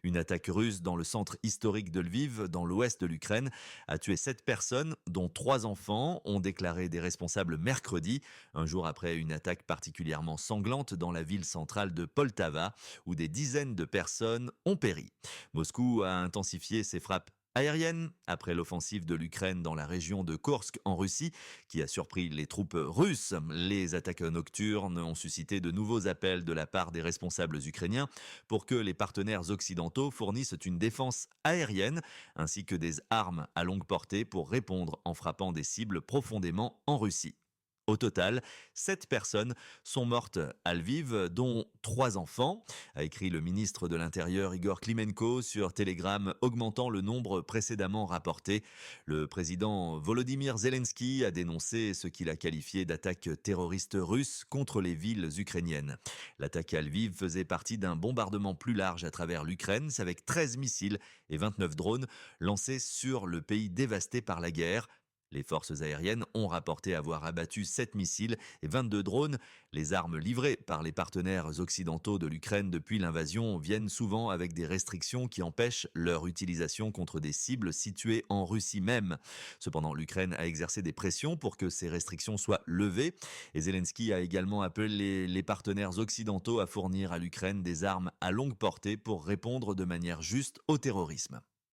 Une attaque russe dans le centre historique de Lviv, dans l'ouest de l'Ukraine, a tué 7 personnes, dont 3 enfants, ont déclaré des responsables mercredi, un jour après une attaque particulièrement sanglante dans la ville centrale de Poltava, où des dizaines de personnes ont péri. Moscou a intensifié ses frappes aériennes après l'offensive de l'Ukraine dans la région de Kursk en Russie, qui a surpris les troupes russes. Les attaques nocturnes ont suscité de nouveaux appels de la part des responsables ukrainiens pour que les partenaires occidentaux fournissent une défense aérienne ainsi que des armes à longue portée pour répondre en frappant des cibles profondément en Russie. Au total, 7 personnes sont mortes à Lviv, dont 3 enfants, a écrit le ministre de l'Intérieur Igor Klimenko sur Telegram, augmentant le nombre précédemment rapporté. Le président Volodymyr Zelensky a dénoncé ce qu'il a qualifié d'attaque terroriste russe contre les villes ukrainiennes. L'attaque à Lviv faisait partie d'un bombardement plus large à travers l'Ukraine, avec 13 missiles et 29 drones lancés sur le pays dévasté par la guerre. Les forces aériennes ont rapporté avoir abattu 7 missiles et 22 drones. Les armes livrées par les partenaires occidentaux de l'Ukraine depuis l'invasion viennent souvent avec des restrictions qui empêchent leur utilisation contre des cibles situées en Russie même. Cependant, l'Ukraine a exercé des pressions pour que ces restrictions soient levées et Zelensky a également appelé les partenaires occidentaux à fournir à l'Ukraine des armes à longue portée pour répondre de manière juste au terrorisme.